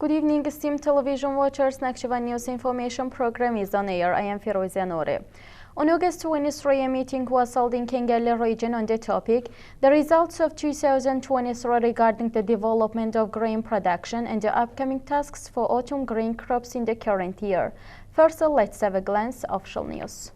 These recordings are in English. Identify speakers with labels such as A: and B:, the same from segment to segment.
A: Good evening, esteemed television watchers. Nakhchivan News Information Program is on air. I am Firozia Nouri. On August 23, a meeting was held in Kengelli region on the topic, the results of 2023 regarding the development of grain production and the upcoming tasks for autumn grain crops in the current year. First, let's have a glance of official news.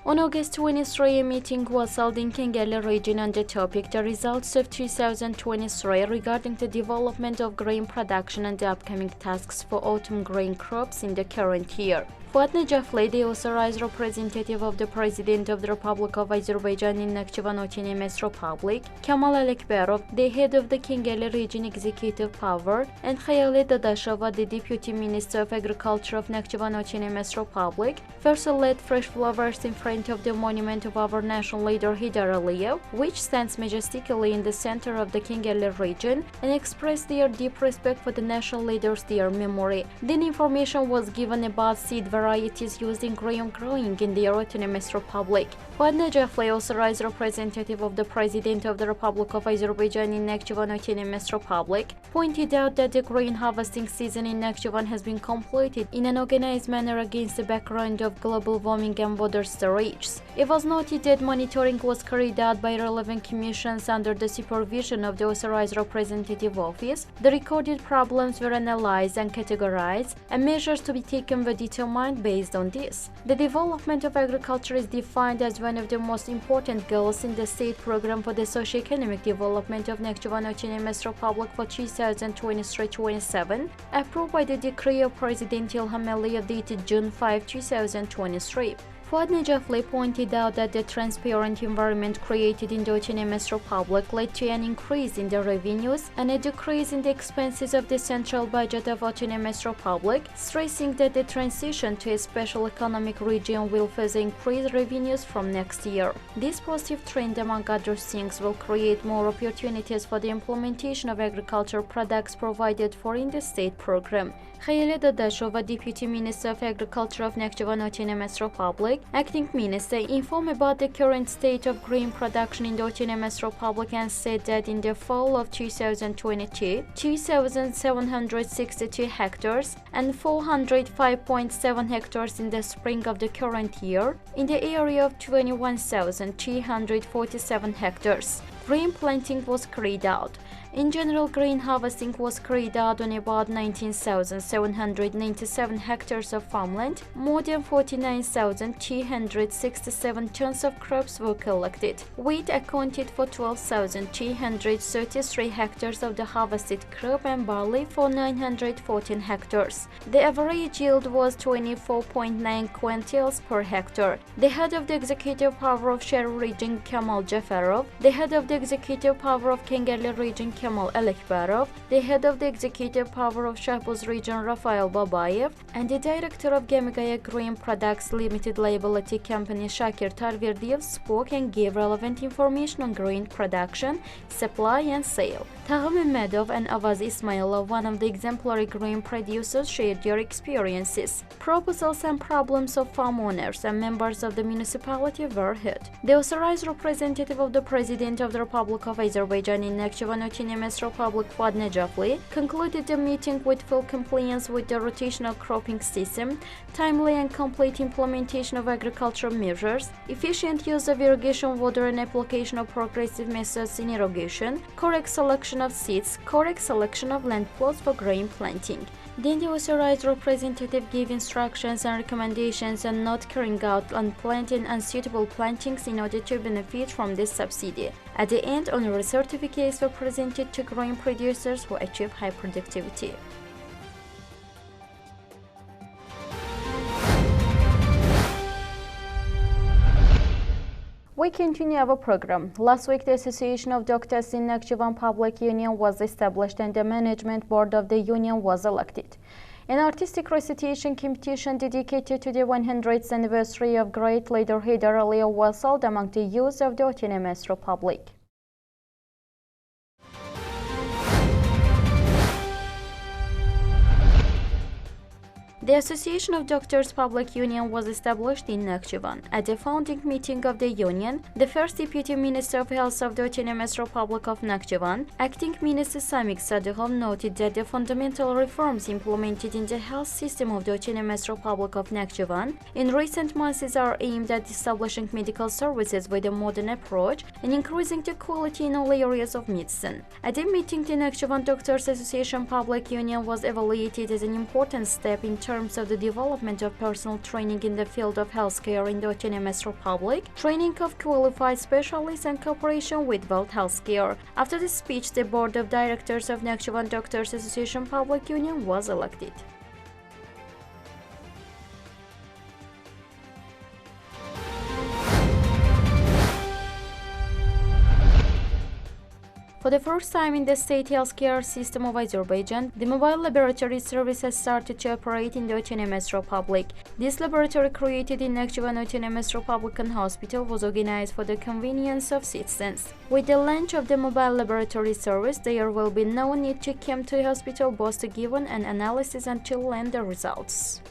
A: On August 23, a meeting was held in Kengelli region on the topic, the results of 2023 regarding the development of grain production and the upcoming tasks for autumn grain crops in the current year. Fuad Najafli, the authorized representative of the President of the Republic of Azerbaijan in Nakhchivan Autonomous Republic, Kamal Alekberov, the head of the Kengelli Region Executive Power, and Khayale Dadashova, the Deputy Minister of Agriculture of Nakhchivan Autonomous Republic, first laid fresh flowers in front of the monument of our national leader Haidar Aliyev, which stands majestically in the center of the Kengelli region, and expressed their deep respect for the national leader's dear memory. Then information was given about seed varieties used in grain growing in the Autonomous Republic. Fuad Najafli, authorized representative of the President of the Republic of Azerbaijan in Nakhchivan Autonomous Republic, pointed out that the grain harvesting season in Nakhchivan has been completed in an organized manner against the background of global warming and water storages. It was noted that monitoring was carried out by relevant commissions under the supervision of the authorized representative office. The recorded problems were analyzed and categorized, and measures to be taken were determined based on this. The development of agriculture is defined as one of the most important goals in the state program for the socio-economic development of Nakhchivan Autonomous Republic for 2023-27, approved by the decree of President Ilham Aliyev dated June 5, 2023. Fuad Najafli pointed out that the transparent environment created in the Autonomous Republic led to an increase in the revenues and a decrease in the expenses of the central budget of Autonomous Republic, stressing that the transition to a special economic region will further increase revenues from next year. This positive trend, among other things, will create more opportunities for the implementation of agricultural products provided for in the state program. Khayale Dadashova, Deputy Minister of Agriculture of Nakhchivan Autonomous Republic, acting minister, informed about the current state of grain production in the Autonomous Republic and said that in the fall of 2022, 2,762 hectares and 405.7 hectares in the spring of the current year, in the area of 21,347 hectares. Grain planting was carried out. In general, grain harvesting was carried out on about 19,797 hectares of farmland. More than 49,267 tons of crops were collected. Wheat accounted for 12,233 hectares of the harvested crop and barley for 914 hectares. The average yield was 24.9 quintals per hectare. The head of the executive power of Sheri region, Kamal Jafarov, the head of the executive power of Kengelli region, Kamal Alekberov, the head of the executive power of Shahbuz region, Rafael Babayev, and the director of Gemigaya Grain Products Limited Liability Company, Shakir Tarverdiyev, spoke and gave relevant information on grain production, supply and sale. Tagha Mehmedov and Avaz Ismailov, one of the exemplary grain producers, shared their experiences. Proposals and problems of farm owners and members of the municipality were heard. The authorized representative of the President of the Republic of Azerbaijan in Nakhchivan Autonomous Republic, Fuad Najafli, concluded the meeting with full compliance with the rotational cropping system, timely and complete implementation of agricultural measures, efficient use of irrigation water and application of progressive methods in irrigation, correct selection of seeds, correct selection of land plots for grain planting. Then the authorized representative gave instructions and recommendations on not carrying out unplanned and unsuitable plantings in order to benefit from this subsidy. At the end, honorary certificates were presented to grain producers who achieve high productivity. We continue our program. Last week, the Association of Doctors in Nakhchivan Public Union was established and the management board of the union was elected. An artistic recitation competition dedicated to the 100th anniversary of great leader Haidar Aliyev was held among the youth of the Autonomous Republic. The Association of Doctors Public Union was established in Nakhchivan. At the founding meeting of the union, the first Deputy Minister of Health of the Autonomous Republic of Nakhchivan, Acting Minister Samik Sadykhov, noted that the fundamental reforms implemented in the health system of the Autonomous Republic of Nakhchivan in recent months are aimed at establishing medical services with a modern approach and increasing the quality in all areas of medicine. At the meeting, the Nakhchivan Doctors Association Public Union was evaluated as an important step in terms of the development of personal training in the field of healthcare in the Autonomous Republic, training of qualified specialists, and cooperation with World Healthcare. After the speech, the Board of Directors of Nakhchivan Doctors Association Public Union was elected. For the first time in the state healthcare system of Azerbaijan, the mobile laboratory service has started to operate in the Autonomous Republic. This laboratory, created in Nakhchivan Autonomous Republican Hospital, was organized for the convenience of citizens. With the launch of the mobile laboratory service, there will be no need to come to the hospital both to give an analysis and to learn the results.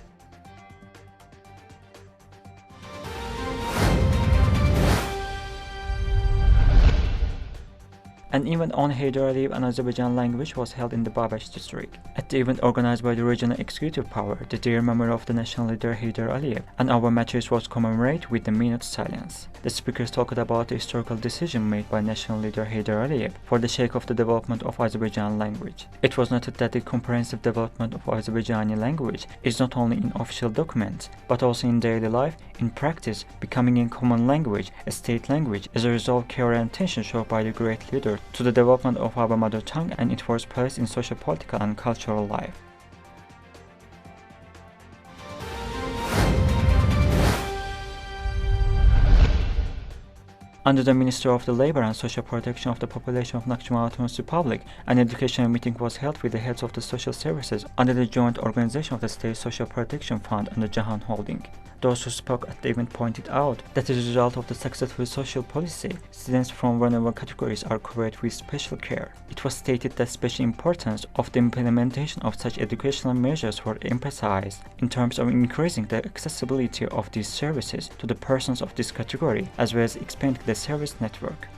B: An event on Heydar Aliyev and Azerbaijan language was held in the Babash district. At the event organized by the regional executive power, the dear memory of the national leader Heydar Aliyev and our martyrs was commemorated with a minute's silence. The speakers talked about the historical decision made by national leader Heydar Aliyev for the sake of the development of Azerbaijan language. It was noted that the comprehensive development of Azerbaijani language is not only in official documents, but also in daily life, in practice, becoming a common language, a state language, as a result care and attention shown by the great leader to the development of our mother tongue and its place in social, political, and cultural life. Under the Ministry of the Labor and Social Protection of the Population of Naxcivantv Republic, an educational meeting was held with the heads of the social services under the joint organization of the State Social Protection Fund and the Jahan Holding. Those who spoke at the event pointed out that as a result of the successful social policy, students from vulnerable categories are covered with special care. It was stated that special importance of the implementation of such educational measures were emphasized in terms of increasing the accessibility of these services to the persons of this category, as well as expanding the service network.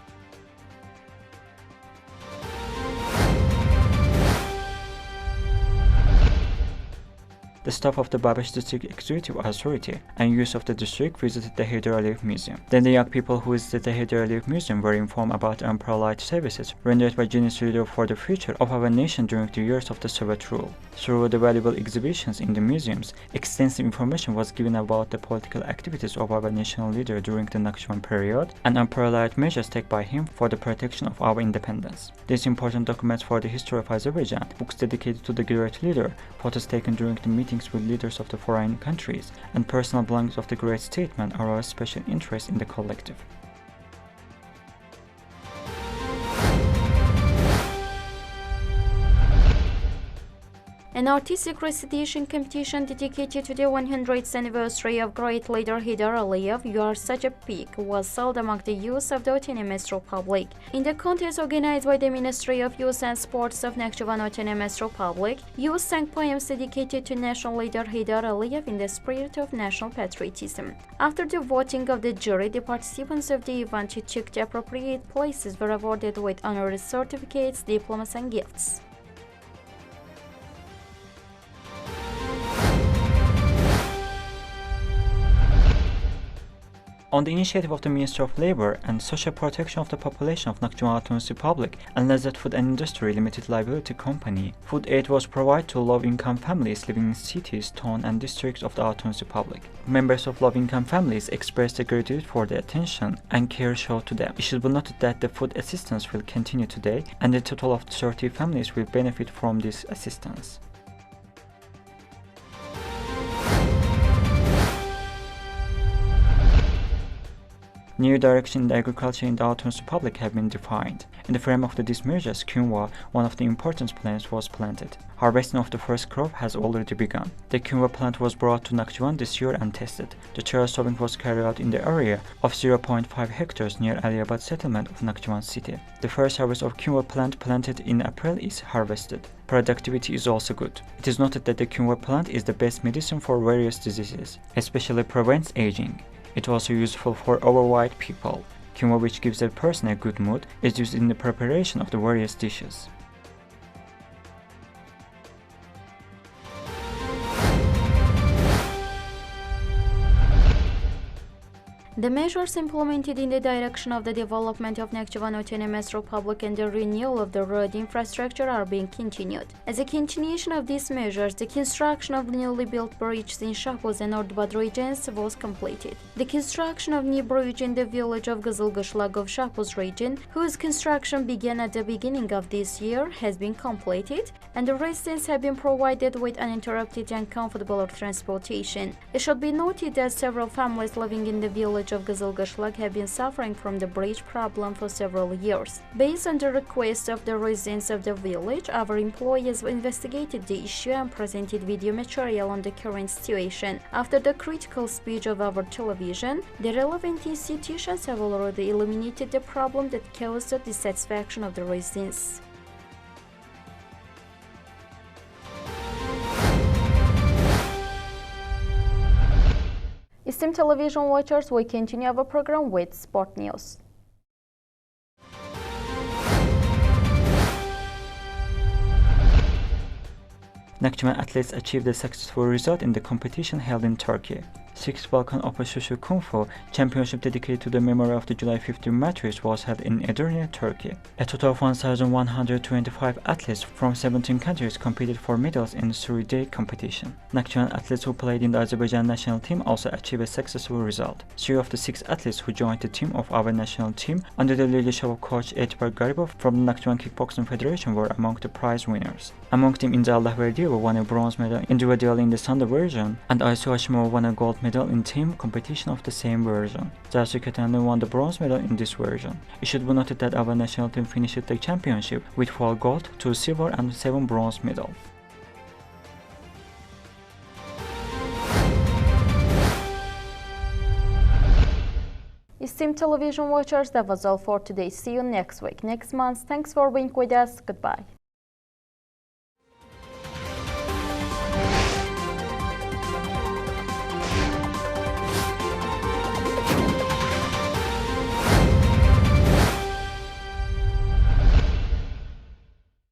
B: The staff of the Babash District Executive Authority and youth of the district visited the Heydar Aliyev Museum. Then the young people who visited the Heydar Aliyev Museum were informed about the unparalleled services rendered by genius leader for the future of our nation during the years of the Soviet rule. Through the valuable exhibitions in the museums, extensive information was given about the political activities of our national leader during the Nakhchivan period and unparalleled measures taken by him for the protection of our independence. These important documents for the history of Azerbaijan, books dedicated to the great leader, photos taken during the meetings with leaders of the foreign countries, and personal belongings of the great statesman are of special interest in the collective.
A: An artistic recitation competition dedicated to the 100th anniversary of great leader Heydar Aliyev, "You Are Such a Pig," was held among the youth of the Autonomous Republic. In the contest organized by the Ministry of Youth and Sports of Nakhchivan Autonomous Republic, youth sang poems dedicated to national leader Heydar Aliyev in the spirit of national patriotism. After the voting of the jury, the participants of the event who took the appropriate places were awarded with honorary certificates, diplomas, and gifts.
B: On the initiative of the Ministry of Labor and Social Protection of the Population of Naxcivantv Republic and Lezzat Food and Industry Limited Liability Company, food aid was provided to low-income families living in cities, towns, and districts of the Autonomous Republic. Members of low-income families expressed their gratitude for the attention and care shown to them. It should be noted that the food assistance will continue today, and a total of 30 families will benefit from this assistance. New direction in the agriculture in the Autumn Republic have been defined. In the frame of these measures, quinoa, one of the important plants, was planted. Harvesting of the first crop has already begun. The quinoa plant was brought to Nakhchivan this year and tested. The trial sowing was carried out in the area of 0.5 hectares near Aliyabad settlement of Nakhchivan city. The first harvest of quinoa plant planted in April is harvested. Productivity is also good. It is noted that the quinoa plant is the best medicine for various diseases, especially prevents aging. It is also useful for overweight people. Quinoa, which gives a person a good mood, is used in the preparation of the various dishes.
A: The measures implemented in the direction of the development of Nakhchivan Autonomous Republic and the renewal of the road infrastructure are being continued. As a continuation of these measures, the construction of newly built bridges in Shahboz and Ordubad regions was completed. The construction of new bridge in the village of Gizilgishlag of Shahboz region, whose construction began at the beginning of this year, has been completed, and the residents have been provided with uninterrupted and comfortable transportation. It should be noted that several families living in the village of Gizilgishlag have been suffering from the bridge problem for several years. Based on the request of the residents of the village, our employees investigated the issue and presented video material on the current situation. After the critical speech of our television, the relevant institutions have already eliminated the problem that caused the dissatisfaction of the residents. Esteemed television watchers, we continue our program with sport news.
B: Nakhchivan athletes achieved a successful result in the competition held in Turkey. Sixth Balkan Open Shushu Kung Fu Championship dedicated to the memory of the July 15 martyrs was held in Edirne, Turkey. A total of 1,125 athletes from 17 countries competed for medals in the 3-day competition. Nakhchivan athletes who played in the Azerbaijan national team also achieved a successful result. 3 of the 6 athletes who joined the team of our national team under the leadership of coach Etibar Garibov from the Nakhchivan Kickboxing Federation were among the prize winners. Among them, Inza Allahverdiyeva won a bronze medal individually in the Sunday version, and Aysu Hashimova won a gold medal in team competition of the same version. Zarsu Ketenli won the bronze medal in this version. It should be noted that our national team finished the championship with 4 gold, 2 silver and 7 bronze medals.
A: Esteemed television watchers, that was all for today. See you next week, next month. Thanks for being with us. Goodbye.